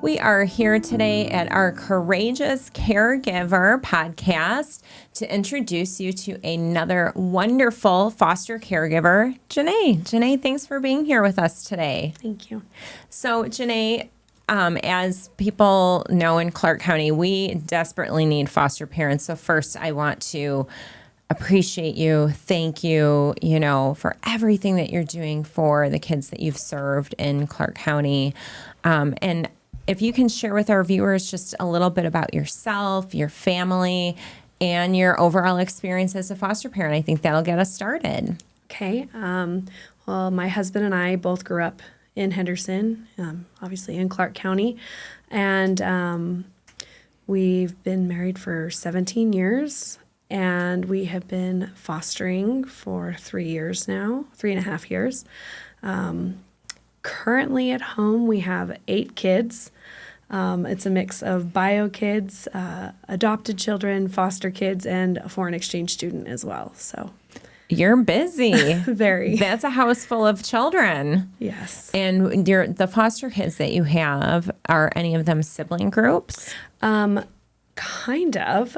We are here today at our Courageous Caregiver podcast to introduce you to another wonderful foster caregiver, Janay. Janay, thanks for being here with us today. Thank you. So, Janay, as people know in Clark County, we desperately need foster parents. So first, I want to appreciate you, thank you, for everything that you're doing for the kids that you've served in Clark County. And if you can share with our viewers just a little bit about yourself, your family, and your overall experience as a foster parent, I think that'll get us started. Okay. Well, my husband and I both grew up in Henderson, obviously in Clark County. And we've been married for 17 years. And we have been fostering for 3 years now, 3.5 years. Currently at home, we have 8 kids. It's a mix of bio kids, adopted children, foster kids, and a foreign exchange student as well. So you're busy. Very. That's a house full of children. Yes. And the foster kids that you have, are any of them sibling groups? Kind of.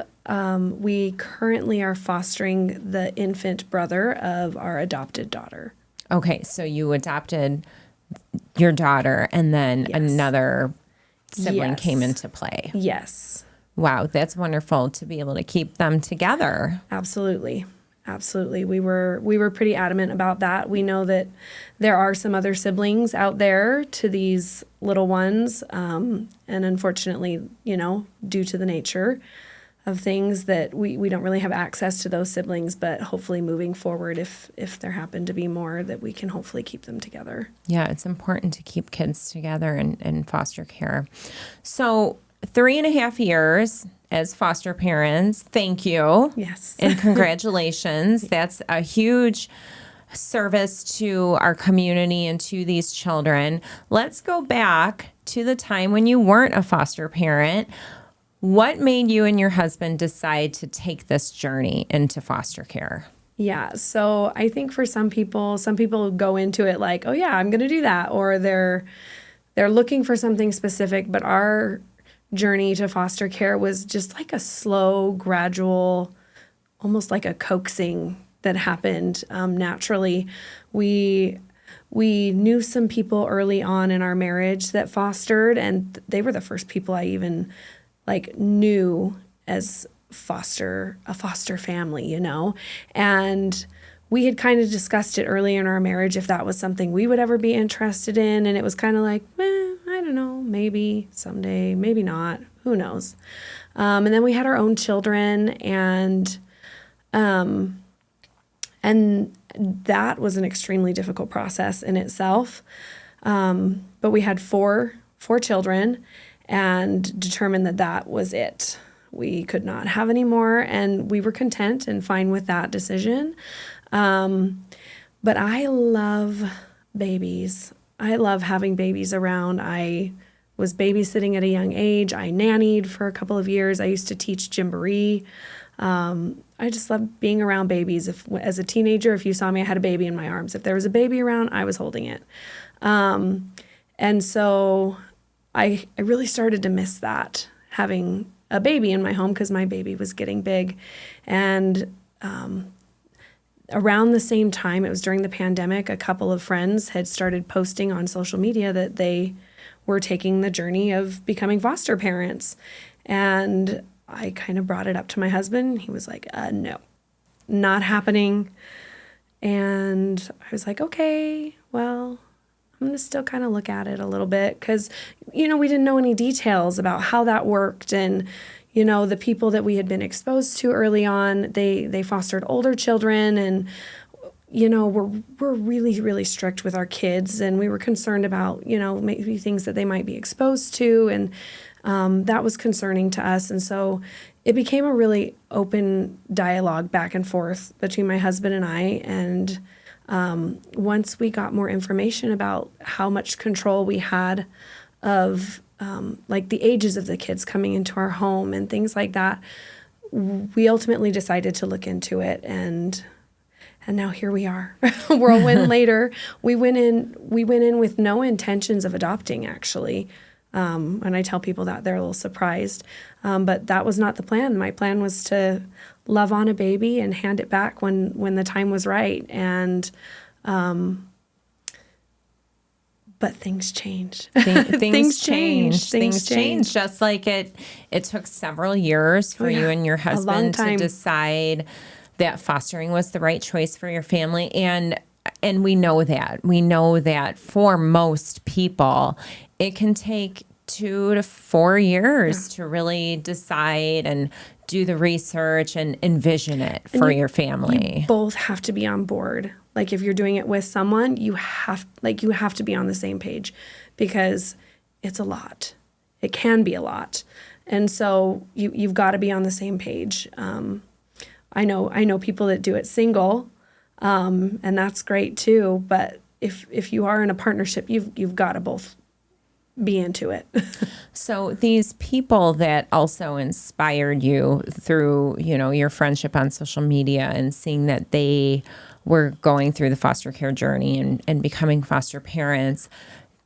We currently are fostering the infant brother of our adopted daughter. Okay, so you adopted your daughter, and then Yes. another sibling Yes. came into play. Yes. Wow, that's wonderful to be able to keep them together. Absolutely. Absolutely. We were pretty adamant about that. We know that there are some other siblings out there to these little ones. And unfortunately, due to the nature of things, that we don't really have access to those siblings, but hopefully moving forward, if there happen to be more, that we can hopefully keep them together. Yeah, it's important to keep kids together in foster care. So 3.5 years as foster parents. Thank you. Yes. And congratulations. That's a huge service to our community and to these children. Let's go back to the time when you weren't a foster parent. What made you and your husband decide to take this journey into foster care? Yeah. So I think for some people go into it like, oh yeah, I'm going to do that. Or they're looking for something specific, but our journey to foster care was just like a slow, gradual, almost like a coaxing that happened naturally. We knew some people early on in our marriage that fostered, and they were the first people I even knew as a foster family, and we had kind of discussed it early in our marriage if that was something we would ever be interested in, and it was kind of like, I don't know, maybe someday, maybe not, who knows. And then we had our own children, and that was an extremely difficult process in itself. But we had four children, and determined that was it. We could not have any more, and we were content and fine with that decision. But I love babies. I love having babies around. I was babysitting at a young age. I nannied for a couple of years. I used to teach Gymboree. I just love being around babies. As a teenager, if you saw me, I had a baby in my arms. If there was a baby around, I was holding it. And so I really started to miss that, having a baby in my home, because my baby was getting big. And around the same time, it was during the pandemic, a couple of friends had started posting on social media that they were taking the journey of becoming foster parents. And I kind of brought it up to my husband. He was like, no, not happening. And I was like, okay, well, I'm going to still kind of look at it a little bit, because, we didn't know any details about how that worked. And, the people that we had been exposed to early on, they fostered older children, and, we're really, really strict with our kids. And we were concerned about, maybe things that they might be exposed to. And that was concerning to us. And so it became a really open dialogue back and forth between my husband and I. And once we got more information about how much control we had of the ages of the kids coming into our home and things like that, we ultimately decided to look into it. And now here we are, a whirlwind later. We went in with no intentions of adopting, actually. When I tell people that, they're a little surprised. But that was not the plan. My plan was to love on a baby and hand it back when the time was right. And but things changed. Things changed. Things changed. Just like it took several years for you and your husband to decide that fostering was the right choice for your family. And we know that. We know that for most people, it can take 2 to 4 years to really decide and do the research and envision it for your family. You both have to be on board. Like if you're doing it with someone, you have to be on the same page, because it's a lot. It can be a lot. And so you've got to be on the same page. I know people that do it single, and that's great too. But if you are in a partnership, you've got to both be into it. So these people that also inspired you through, your friendship on social media and seeing that they were going through the foster care journey and becoming foster parents,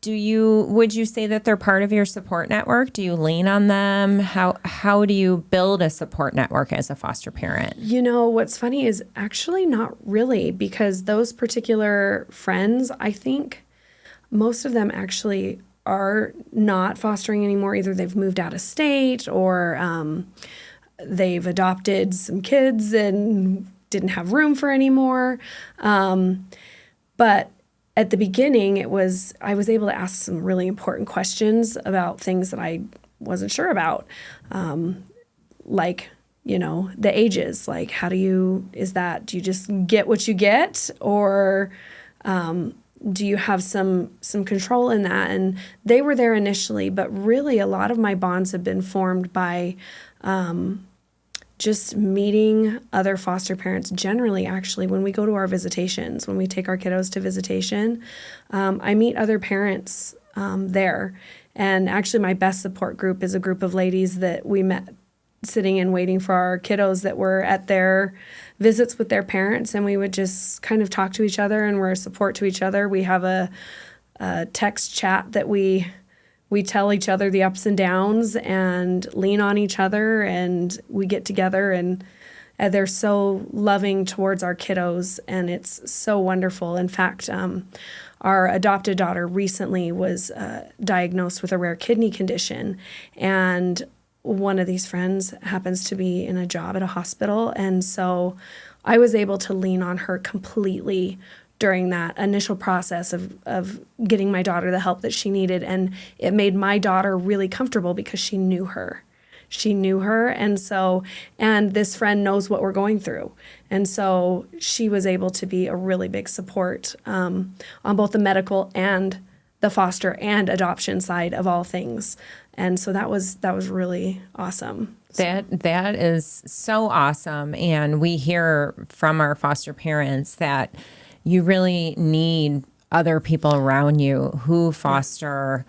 would you say that they're part of your support network? Do you lean on them? How do you build a support network as a foster parent? What's funny is actually not really, because those particular friends, I think most of them actually are not fostering anymore. Either they've moved out of state or they've adopted some kids and didn't have room for anymore. But at the beginning, I was able to ask some really important questions about things that I wasn't sure about, like, the ages. Like, do you just get what you get, or do you have some control in that? And they were there initially, but really a lot of my bonds have been formed by just meeting other foster parents generally. Actually, when we go to our visitations, when we take our kiddos to visitation, I meet other parents there. And actually my best support group is a group of ladies that we met sitting and waiting for our kiddos that were at their visits with their parents, and we would just kind of talk to each other, and we're a support to each other. We have a text chat that we tell each other the ups and downs and lean on each other, and we get together, and they're so loving towards our kiddos, and it's so wonderful. In fact, our adopted daughter recently was diagnosed with a rare kidney condition, and one of these friends happens to be in a job at a hospital, and so I was able to lean on her completely during that initial process of getting my daughter the help that she needed. And it made my daughter really comfortable because she knew her. And this friend knows what we're going through. And so she was able to be a really big support on both the medical and the foster and adoption side of all things. And so that was really awesome. That is so awesome. And we hear from our foster parents that you really need other people around you who foster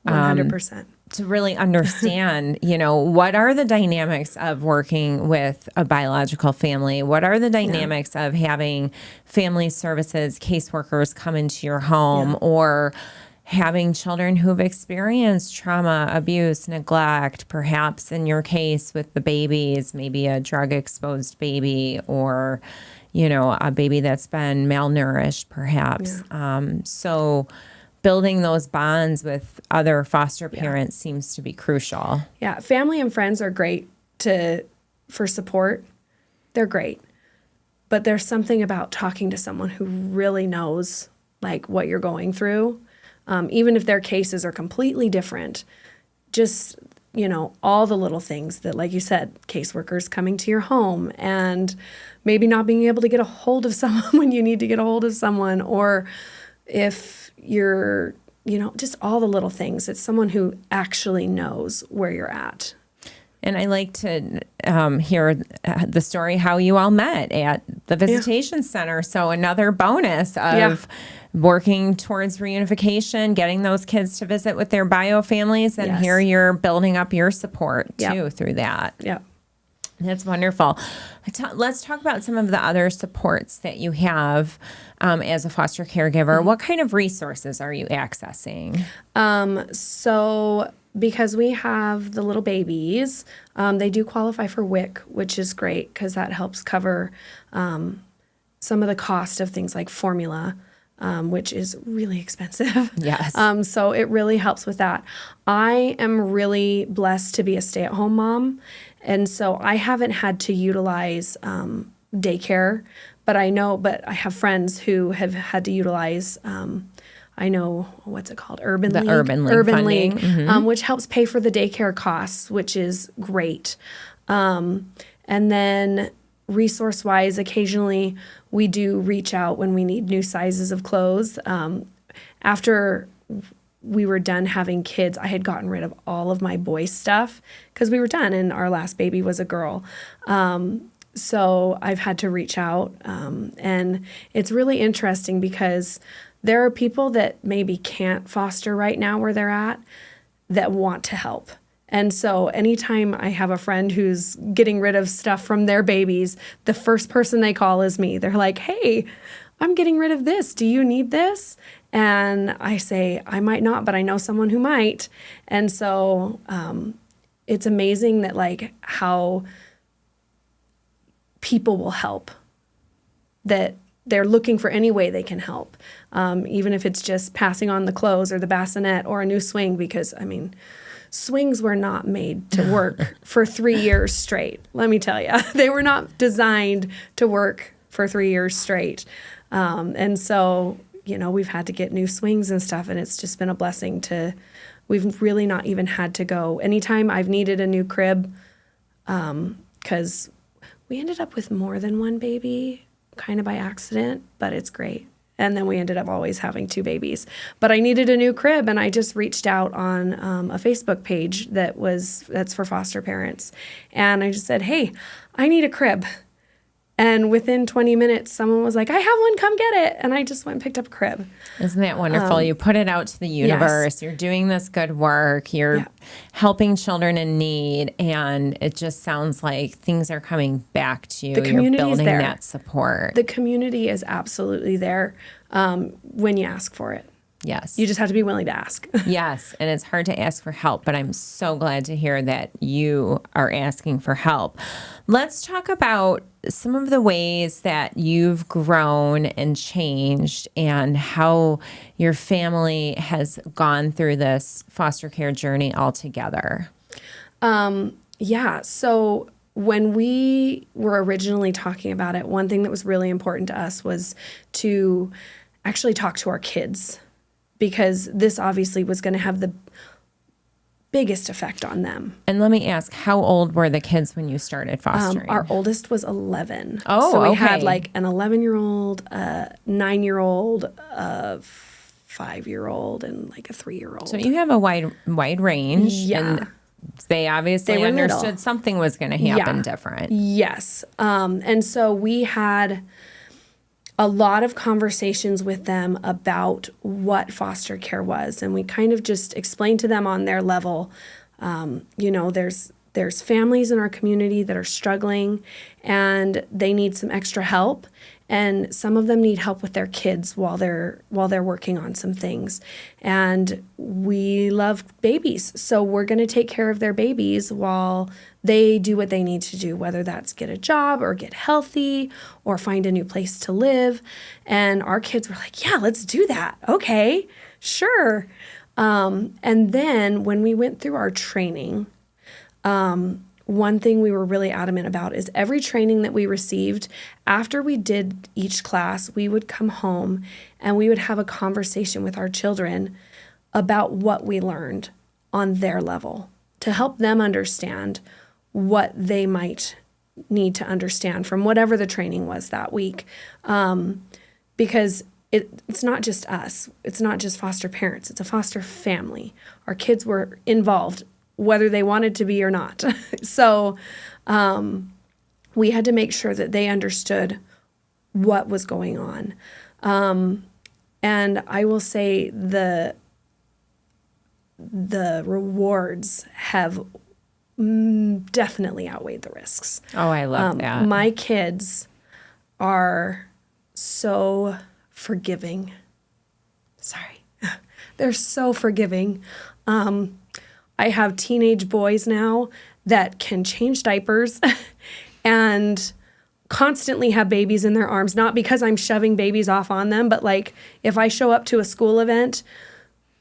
100%. To really understand, what are the dynamics of working with a biological family? What are the dynamics of having family services, caseworkers come into your home, or having children who've experienced trauma, abuse, neglect, perhaps in your case with the babies, maybe a drug-exposed baby, or a baby that's been malnourished, perhaps. So building those bonds with other foster parents seems to be crucial. Yeah, family and friends are great for support. They're great. But there's something about talking to someone who really knows like what you're going through, even if their cases are completely different. Just all the little things that, like you said, caseworkers coming to your home and maybe not being able to get a hold of someone when you need to get a hold of someone, or if you're, just all the little things. It's someone who actually knows where you're at. And I like to hear the story how you all met at the visitation center. So another bonus of working towards reunification, getting those kids to visit with their bio families, and here you're building up your support too through that. Yeah. That's wonderful. Let's talk about some of the other supports that you have as a foster caregiver. What kind of resources are you accessing? So because we have the little babies, they do qualify for WIC, which is great because that helps cover some of the cost of things like formula, which is really expensive. Yes. So it really helps with that. I am really blessed to be a stay-at-home mom, and so I haven't had to utilize daycare, but I have friends who have had to utilize I know, what's it called? Urban League. Urban League, which helps pay for the daycare costs, which is great. And then resource-wise, occasionally we do reach out when we need new sizes of clothes. After we were done having kids, I had gotten rid of all of my boy stuff because we were done, and our last baby was a girl. So I've had to reach out, and it's really interesting because there are people that maybe can't foster right now where they're at that want to help. And so anytime I have a friend who's getting rid of stuff from their babies, the first person they call is me. They're like, hey, I'm getting rid of this. Do you need this? And I say, I might not, but I know someone who might. And so it's amazing that like how people will help, that they're looking for any way they can help, even if it's just passing on the clothes or the bassinet or a new swing, because, I mean, swings were not made to work for 3 years straight. Let me tell you, they were not designed to work for 3 years straight. And so, you know, we've had to get new swings and stuff, and it's just been a blessing we've really not even had to go. Anytime I've needed a new crib, because we ended up with more than one baby, kind of by accident, but it's great. And then we ended up always having 2 babies. But I needed a new crib, and I just reached out on a Facebook page that's for foster parents. And I just said, hey, I need a crib. And within 20 minutes, someone was like, I have one, come get it. And I just went and picked up a crib. Isn't that wonderful? You put it out to the universe. Yes. You're doing this good work. You're helping children in need. And it just sounds like things are coming back to you. The community You're building is there. That support. The community is absolutely there when you ask for it. Yes. You just have to be willing to ask. Yes. And it's hard to ask for help, but I'm so glad to hear that you are asking for help. Let's talk about some of the ways that you've grown and changed and how your family has gone through this foster care journey altogether. Yeah. So when we were originally talking about it, one thing that was really important to us was to actually talk to our kids, because this obviously was going to have the biggest effect on them. And let me ask, how old were the kids when you started fostering? Our oldest was 11. Oh, so we okay. had like an 11-year-old, a 9-year-old, a 5-year-old, and like a 3-year-old. So you have a wide range. Yeah. And they obviously understood little. Something was going to happen different. Yes. And so we had a lot of conversations with them about what foster care was. And we kind of just explained to them on their level, you know, there's families in our community that are struggling and they need some extra help. And some of them need help with their kids while they're working on some things. And we love babies, so we're going to take care of their babies while they do what they need to do, whether that's get a job or get healthy or find a new place to live. And our kids were like, yeah, let's do that. Okay, sure. And then when we went through our training, one thing we were really adamant about is every training that we received, after we did each class, we would come home and we would have a conversation with our children about what we learned on their level to help them understand what they might need to understand from whatever the training was that week. Because it's not just us. It's not just foster parents. It's a foster family. Our kids were involved whether they wanted to be or not. So we had to make sure that they understood what was going on. And I will say the rewards have definitely outweighed the risks. Oh, I love that. My kids are so forgiving. Sorry. They're so forgiving. I have teenage boys now that can change diapers and constantly have babies in their arms, not because I'm shoving babies off on them, but like if I show up to a school event,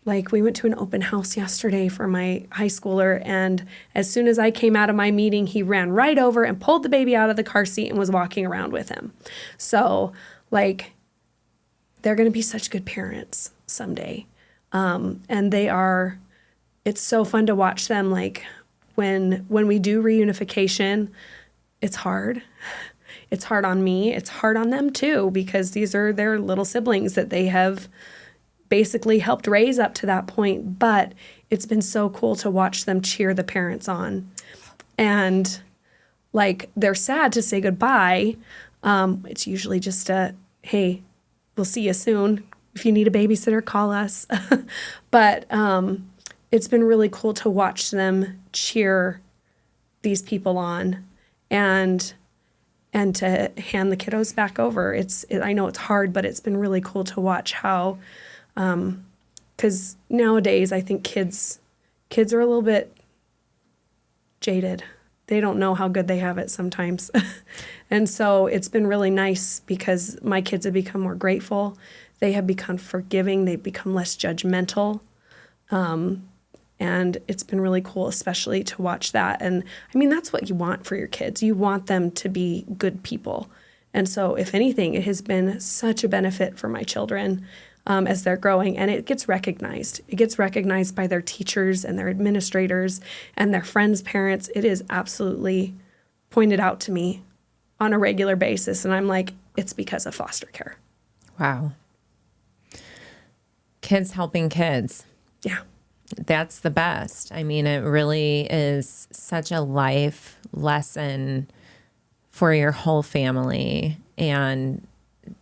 like we went to an open house yesterday for my high schooler, and as soon as I came out of my meeting, he ran right over and pulled the baby out of the car seat and was walking around with him. So like they're going to be such good parents someday. And they are, it's so fun to watch them. Like when we do reunification, it's hard. It's hard on me. It's hard on them too, because these are their little siblings that they have basically helped raise up to that point. But it's been so cool to watch them cheer the parents on. And like, they're sad to say goodbye. It's usually just hey, we'll see you soon. If you need a babysitter, call us. But it's been really cool to watch them cheer these people on and to hand the kiddos back over. I know it's hard, but it's been really cool to watch how, because nowadays I think kids are a little bit jaded. They don't know how good they have it sometimes. And so it's been really nice because my kids have become more grateful. They have become forgiving. They've become less judgmental. And it's been really cool, especially to watch that. And I mean, that's what you want for your kids. You want them to be good people. And so if anything, it has been such a benefit for my children as they're growing. And it gets recognized. It gets recognized by their teachers and their administrators and their friends' parents. It is absolutely pointed out to me on a regular basis. And I'm like, it's because of foster care. Wow. Kids helping kids. Yeah. That's the best. I mean, it really is such a life lesson for your whole family. And,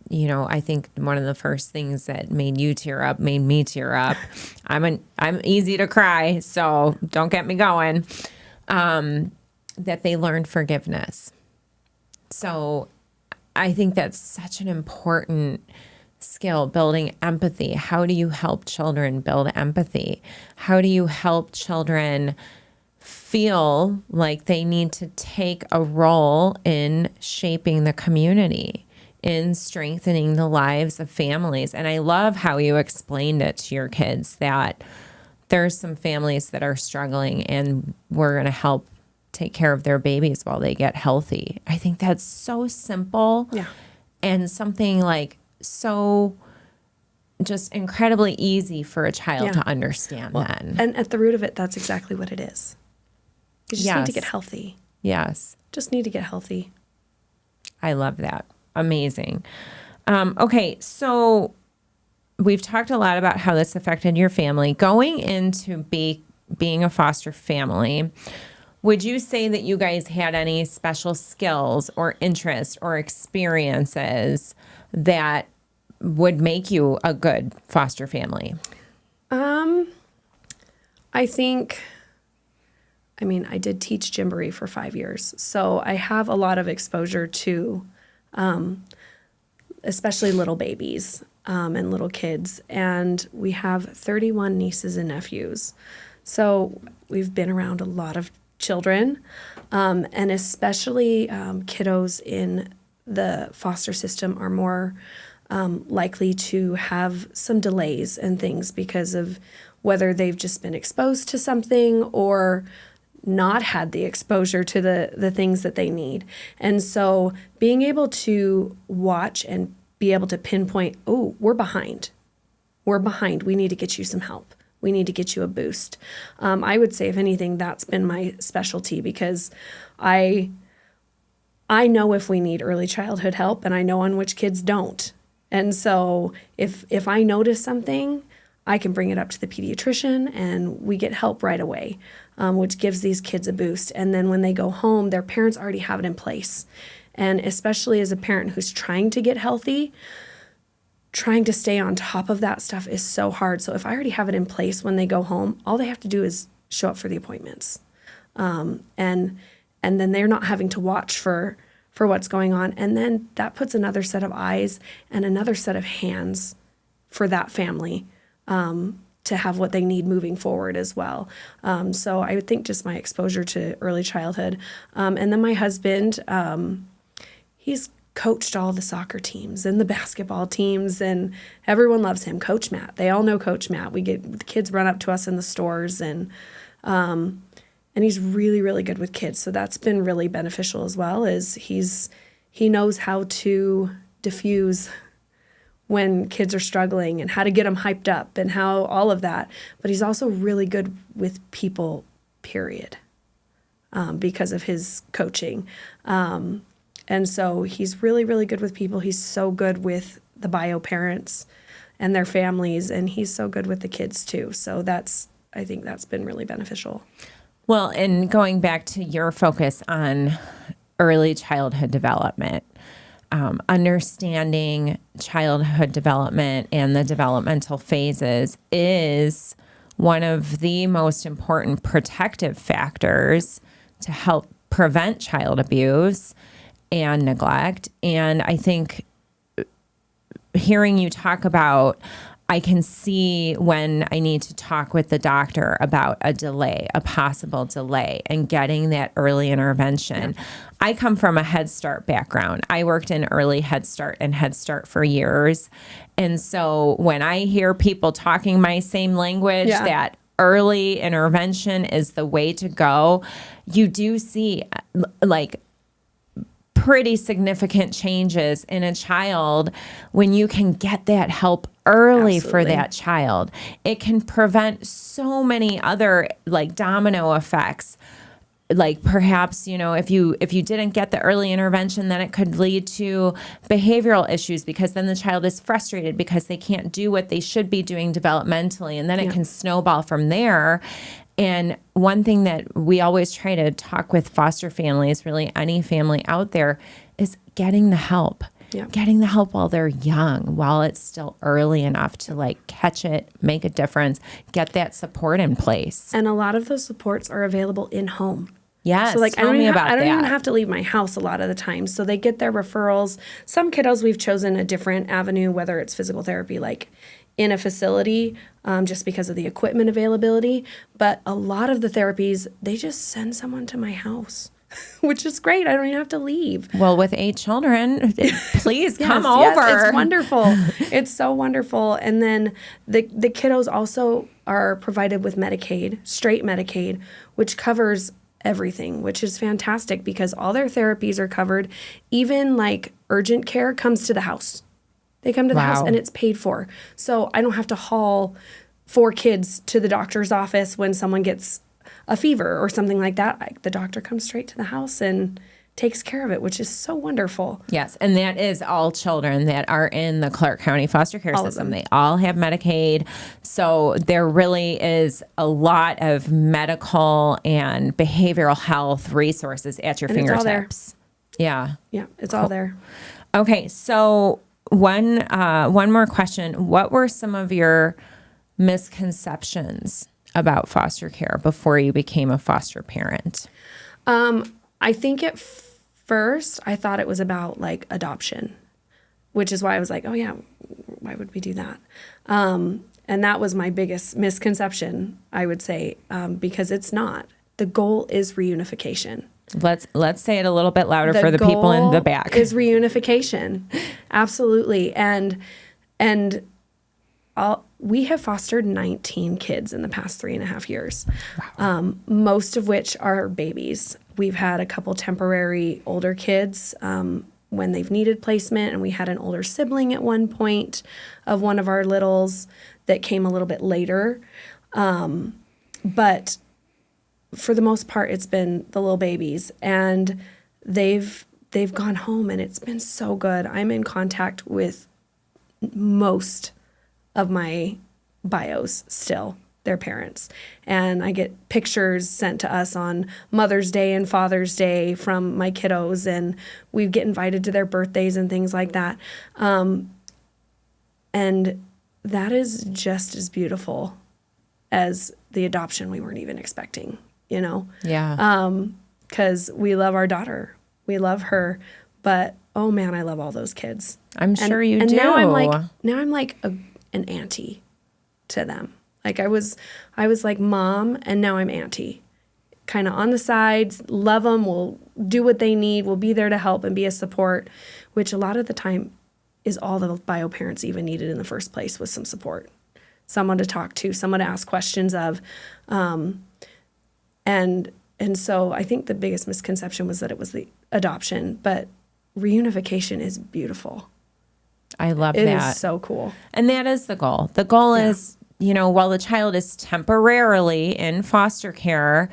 you know, I think one of the first things that made you tear up made me tear up. I'm easy to cry, so don't get me going. That they learned forgiveness. So I think that's such an important skill, building empathy. How do you help children build empathy? How do you help children feel like they need to take a role in shaping the community, in strengthening the lives of families? And I love how you explained it to your kids that there's some families that are struggling and we're going to help take care of their babies while they get healthy. I think that's so simple. Yeah. And something like so just incredibly easy for a child to understand then. And at the root of it, that's exactly what it is. You just need to Yes. get healthy. Yes. Just need to get healthy. I love that. Amazing. Okay, so we've talked a lot about how this affected your family. Going into being a foster family, would you say that you guys had any special skills or interests or experiences that would make you a good foster family? I think, I mean, I did teach Gymboree for 5 years, so I have a lot of exposure to especially little babies and little kids. And we have 31 nieces and nephews. So we've been around a lot of children, and especially kiddos in the foster system are more likely to have some delays and things because of whether they've just been exposed to something or not had the exposure to the things that they need. And so being able to watch and be able to pinpoint, oh, we're behind. We need to get you some help. We need to get you a boost. I would say, if anything, that's been my specialty because I know if we need early childhood help and I know on which kids don't. And so if I notice something, I can bring it up to the pediatrician and we get help right away, which gives these kids a boost. And then when they go home, their parents already have it in place. And especially as a parent who's trying to get healthy, trying to stay on top of that stuff is so hard. So if I already have it in place when they go home, all they have to do is show up for the appointments. and then they're not having to watch for what's going on. And then that puts another set of eyes and another set of hands for that family to have what they need moving forward as well. So I would think just my exposure to early childhood. And then my husband, he's coached all the soccer teams and the basketball teams, and everyone loves him. Coach Matt. They all know Coach Matt. The kids run up to us in the stores, and he's really, really good with kids. So that's been really beneficial as well, is he knows how to diffuse when kids are struggling and how to get them hyped up and how all of that. But he's also really good with people, period, because of his coaching. And so he's really, really good with people. He's so good with the bio parents and their families, and he's so good with the kids too. So I think that's been really beneficial. Well, and going back to your focus on early childhood development, understanding childhood development and the developmental phases is one of the most important protective factors to help prevent child abuse and neglect. And I think hearing you talk about, I can see when I need to talk with the doctor about a possible delay, and getting that early intervention. Yeah. I come from a Head Start background. I worked in early Head Start and Head Start for years. And so when I hear people talking my same language, that early intervention is the way to go, you do see like pretty significant changes in a child when you can get that help early. Absolutely. For that child. It can prevent so many other like domino effects. Like perhaps, if you didn't get the early intervention, then it could lead to behavioral issues, because then the child is frustrated because they can't do what they should be doing developmentally, and then it can snowball from there. And one thing that we always try to talk with foster families, really any family out there, is getting the help. Yeah. Getting the help while they're young, while it's still early enough to like catch it, make a difference, get that support in place. And a lot of those supports are available in home. Yes, so like tell me about that. I don't even have to leave my house a lot of the time. So they get their referrals. Some kiddos, we've chosen a different avenue, whether it's physical therapy, like in a facility, just because of the equipment availability. But a lot of the therapies, they just send someone to my house, which is great. I don't even have to leave. Well, with 8 children, please come over. Yes, it's wonderful. It's so wonderful. And then the kiddos also are provided with Medicaid, straight Medicaid, which covers everything, which is fantastic because all their therapies are covered. Even like urgent care comes to the house. They come to the house and it's paid for. So I don't have to haul 4 kids to the doctor's office when someone gets a fever or something like that. The doctor comes straight to the house and takes care of it, which is so wonderful. Yes, and that is all children that are in the Clark County foster care system. They all have Medicaid. So there really is a lot of medical and behavioral health resources at your fingertips. It's all there. Yeah. Yeah, it's all there. Okay, so one more question. What were some of your misconceptions about foster care before you became a foster parent? I think at first I thought it was about like adoption, which is why I was like, oh yeah, why would we do that? And that was my biggest misconception, I would say, because it's not. The goal is reunification. Let's say it a little bit louder for the people in the back. Is reunification. Absolutely. And we have fostered 19 kids in the past 3.5 years, most of which are babies. We've had a couple temporary older kids when they've needed placement, and we had an older sibling at one point of one of our littles that came a little bit later. But for the most part, it's been the little babies, and they've gone home, and it's been so good. I'm in contact with most of my bios still, their parents. And I get pictures sent to us on Mother's Day and Father's Day from my kiddos, and we get invited to their birthdays and things like that. And that is just as beautiful as the adoption we weren't even expecting. Yeah. Because we love our daughter. We love her. But, oh, man, I love all those kids. I'm sure you do. Now I'm like an auntie to them. Like I was like mom, and now I'm auntie. Kind of on the sides, love them, will do what they need, will be there to help and be a support, which a lot of the time is all the bio parents even needed in the first place, was some support. Someone to talk to, someone to ask questions of. And so I think the biggest misconception was that it was the adoption, but reunification is beautiful. I love It that. is so cool. And that is the goal. The goal is, while the child is temporarily in foster care,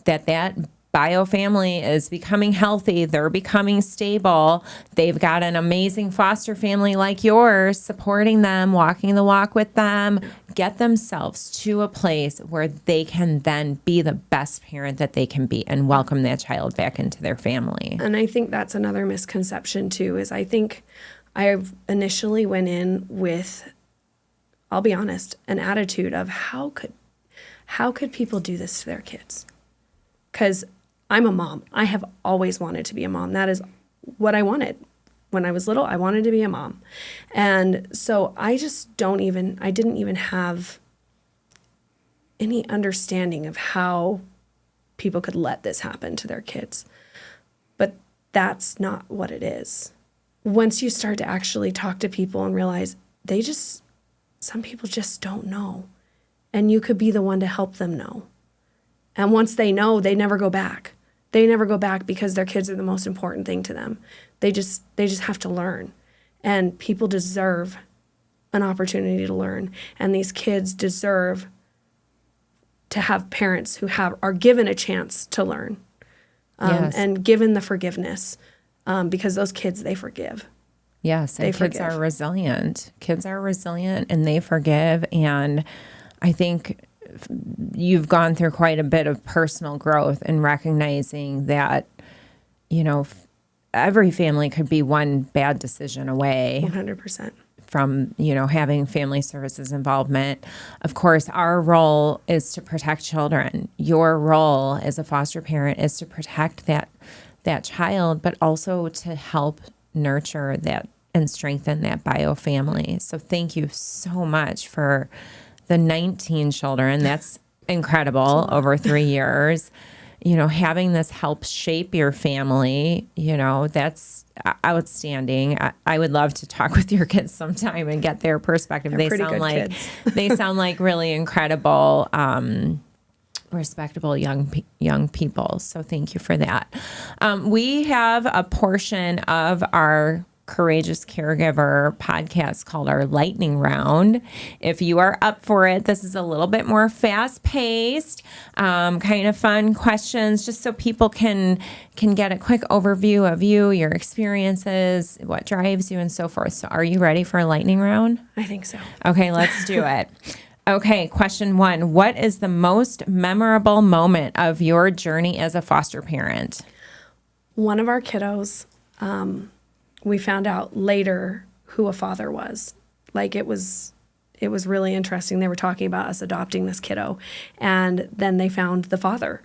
that bio family is becoming healthy, they're becoming stable, they've got an amazing foster family like yours supporting them, walking the walk with them, get themselves to a place where they can then be the best parent that they can be and welcome that child back into their family. And I think that's another misconception too, is I think I initially went in with, I'll be honest, an attitude of how could people do this to their kids? Because I'm a mom. I have always wanted to be a mom. That is what I wanted. When I was little, I wanted to be a mom. And so I didn't even have any understanding of how people could let this happen to their kids. But that's not what it is. Once you start to actually talk to people and realize some people just don't know. And you could be the one to help them know. And once they know, they never go back. They never go back because their kids are the most important thing to them. They just have to learn. And people deserve an opportunity to learn. And these kids deserve to have parents who are given a chance to learn. Yes. And given the forgiveness. Because those kids, they forgive. Yes, and kids are resilient. Kids are resilient and they forgive. And I think you've gone through quite a bit of personal growth in recognizing that, every family could be one bad decision away. 100%. From, having family services involvement. Of course, our role is to protect children. Your role as a foster parent is to protect that child, but also to help nurture that and strengthen that bio family. So thank you so much for the 19 children. That's incredible over 3 years. Having this help shape your family, that's outstanding. I would love to talk with your kids sometime and get their perspective. They're pretty good kids. They sound like really incredible, respectable young people. So thank you for that. We have a portion of our Courageous Caregiver podcast called our lightning round. If you are up for it, this is a little bit more fast paced, kind of fun questions, just so people can get a quick overview of you, your experiences, what drives you, and so forth. So are you ready for a lightning round? I think so. Okay, let's do it. Okay, question 1. What is the most memorable moment of your journey as a foster parent? One of our kiddos, we found out later who a father was. Like it was really interesting. They were talking about us adopting this kiddo, and then they found the father.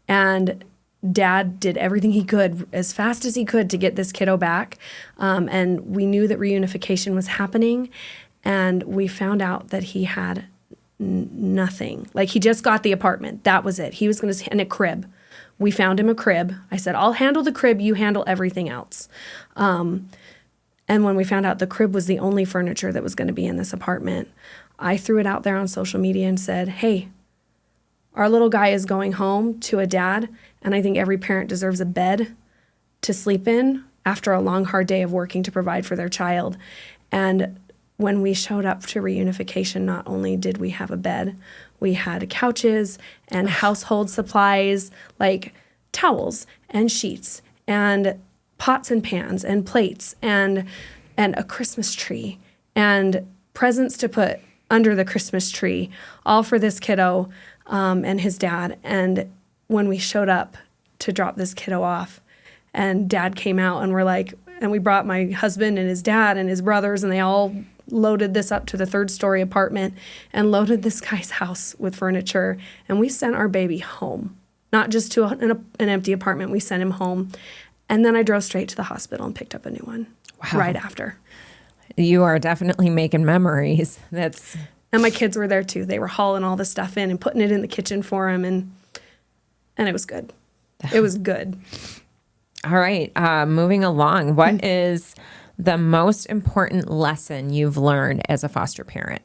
And Dad did everything he could as fast as he could to get this kiddo back. And we knew that reunification was happening, and we found out that he had nothing. Like he just got the apartment. That was it. He was going to, and a crib. We found him a crib. I said, I'll handle the crib. You handle everything else. And when we found out the crib was the only furniture that was going to be in this apartment, I threw it out there on social media and said, hey, our little guy is going home to a dad, and I think every parent deserves a bed to sleep in after a long, hard day of working to provide for their child. And when we showed up to reunification, not only did we have a bed, we had couches and household supplies like towels and sheets and pots and pans and plates and a Christmas tree and presents to put under the Christmas tree, all for this kiddo and his dad. And when we showed up to drop this kiddo off, and Dad came out, and and we brought my husband and his dad and his brothers, and they all loaded this up to the 3rd-story apartment and loaded this guy's house with furniture, and we sent our baby home. not just to an empty apartment. We sent him home. And then I drove straight to the hospital and picked up a new one right after. You are definitely making memories. And my kids were there too. They were hauling all the stuff in and putting it in the kitchen for him. And it was good. It was good. All right. Moving along. What is the most important lesson you've learned as a foster parent?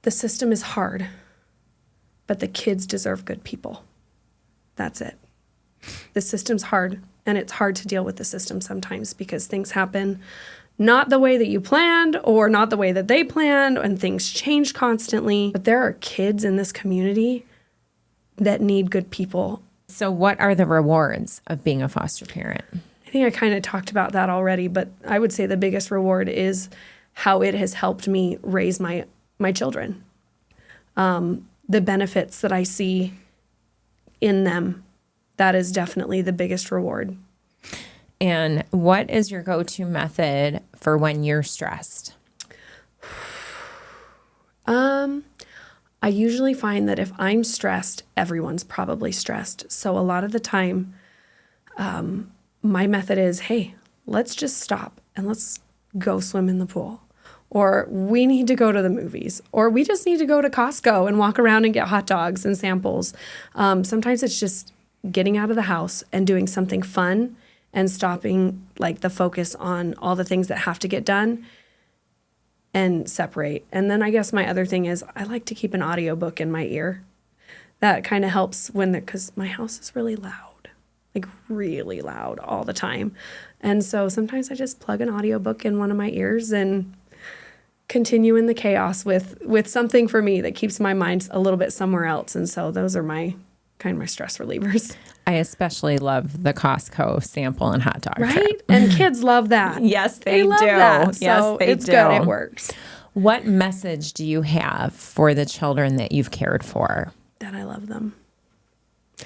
The system is hard, but the kids deserve good people. That's it. The system's hard, and it's hard to deal with the system sometimes because things happen not the way that you planned or not the way that they planned, and things change constantly. But there are kids in this community that need good people. So what are the rewards of being a foster parent? I think I kind of talked about that already, but I would say the biggest reward is how it has helped me raise my children. The benefits that I see in them, that is definitely the biggest reward. And what is your go-to method for when you're stressed? I usually find that if I'm stressed, everyone's probably stressed. So a lot of the time, my method is, hey, let's just stop and let's go swim in the pool. Or we need to go to the movies. Or we just need to go to Costco and walk around and get hot dogs and samples. Sometimes it's just getting out of the house and doing something fun and stopping like the focus on all the things that have to get done and separate. And then I guess my other thing is I like to keep an audiobook in my ear. That kind of helps because my house is really loud, like really loud all the time. And so sometimes I just plug an audiobook in one of my ears and continue in the chaos with something for me that keeps my mind a little bit somewhere else. And so those are my stress relievers. I especially love the Costco sample and hot dog right? trip. And kids love that. Yes, they love do. That. Yes, so they it's do. good. It works. What message do you have for the children that you've cared for? That I love them.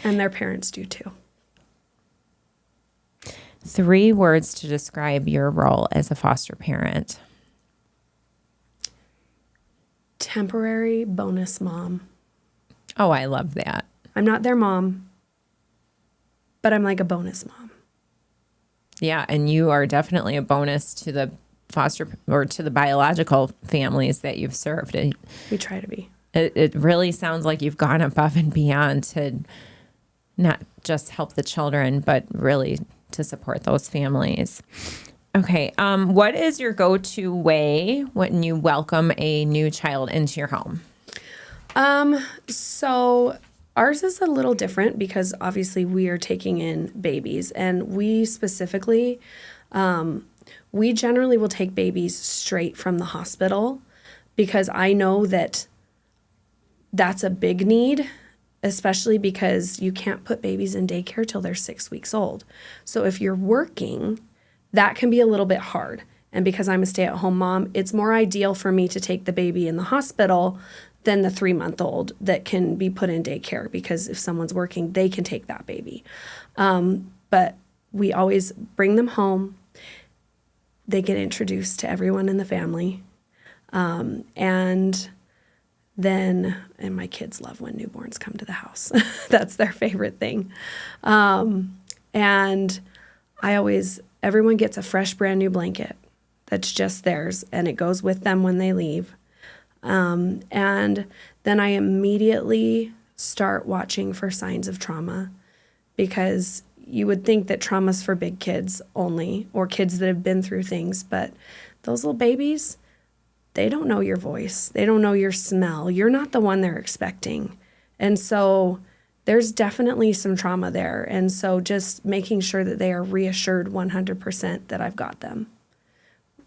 And their parents do too. 3 words to describe your role as a foster parent. Temporary bonus mom. Oh, I love that. I'm not their mom, but I'm like a bonus mom. Yeah, and you are definitely a bonus to the foster or to the biological families that you've served. We try to be. It really sounds like you've gone above and beyond to not just help the children, but really to support those families. Okay, what is your go-to way when you welcome a new child into your home? So ours is a little different because obviously we are taking in babies, and we specifically, we generally will take babies straight from the hospital because I know that that's a big need, especially because you can't put babies in daycare till they're 6 weeks old. So if you're working, that can be a little bit hard. And because I'm a stay-at-home mom, it's more ideal for me to take the baby in the hospital than the 3-month-old that can be put in daycare, because if someone's working, they can take that baby. But we always bring them home. They get introduced to everyone in the family. And my kids love when newborns come to the house. That's their favorite thing. And everyone gets a fresh, brand new blanket that's just theirs, and it goes with them when they leave. And then I immediately start watching for signs of trauma, because you would think that trauma's for big kids only, or kids that have been through things, but those little babies, they don't know your voice. They don't know your smell. You're not the one they're expecting. And so there's definitely some trauma there. And so just making sure that they are reassured 100% that I've got them.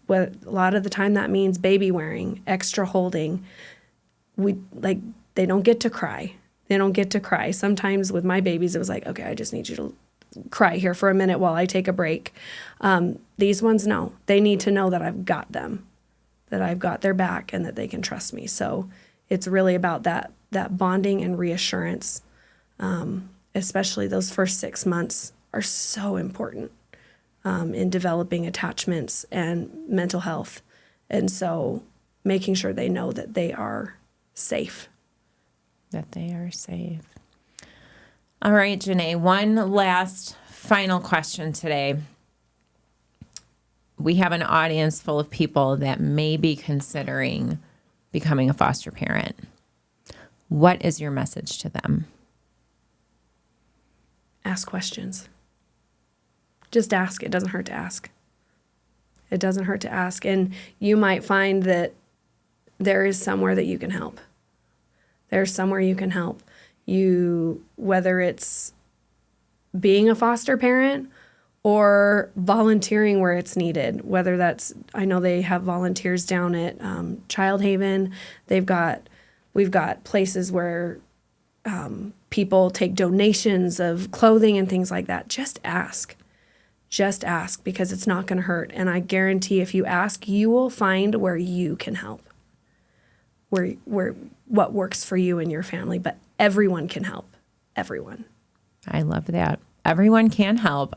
A lot of the time that means baby wearing, extra holding. They don't get to cry. They don't get to cry. Sometimes with my babies, it was like, okay, I just need you to cry here for a minute while I take a break. These ones, no. They need to know that I've got them, that I've got their back, and that they can trust me. So it's really about that bonding and reassurance. Especially those first 6 months are so important in developing attachments and mental health. And so making sure they know that they are safe. That they are safe. All right, Janay, one last final question today. We have an audience full of people that may be considering becoming a foster parent. What is your message to them? Ask questions. Just ask. It doesn't hurt to ask. It doesn't hurt to ask. And you might find that there is somewhere that you can help. There's somewhere you can help. Whether it's being a foster parent or volunteering where it's needed, whether that's, I know they have volunteers down at Child Haven. We've got places where people take donations of clothing and things like that. Just ask. Just ask, because it's not going to hurt. And I guarantee if you ask, you will find where you can help, where what works for you and your family. But everyone can help. Everyone. I love that. Everyone can help.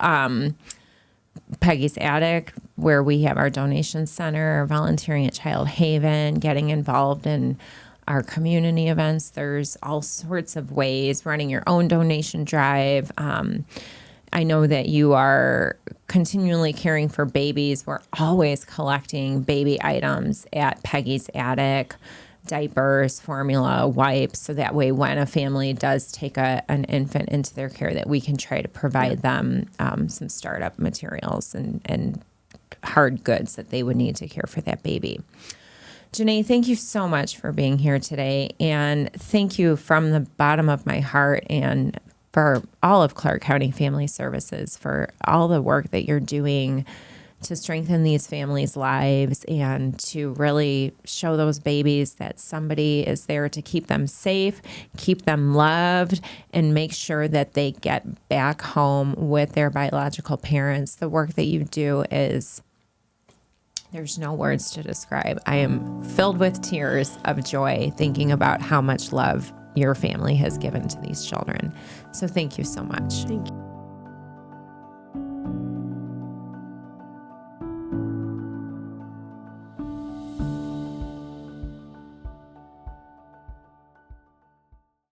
Peggy's Attic, where we have our donation center, volunteering at Child Haven, getting involved in our community events. There's all sorts of ways, running your own donation drive. I know that you are continually caring for babies. We're always collecting baby items at Peggy's Attic, diapers, formula, wipes, so that way when a family does take an infant into their care, that we can try to provide them some startup materials and hard goods that they would need to care for that baby. Janay, thank you so much for being here today, and thank you from the bottom of my heart and for all of Clark County Family Services for all the work that you're doing to strengthen these families' lives and to really show those babies that somebody is there to keep them safe, keep them loved, and make sure that they get back home with their biological parents. The work that you do is, there's no words to describe. I am filled with tears of joy thinking about how much love your family has given to these children. So thank you so much. Thank you.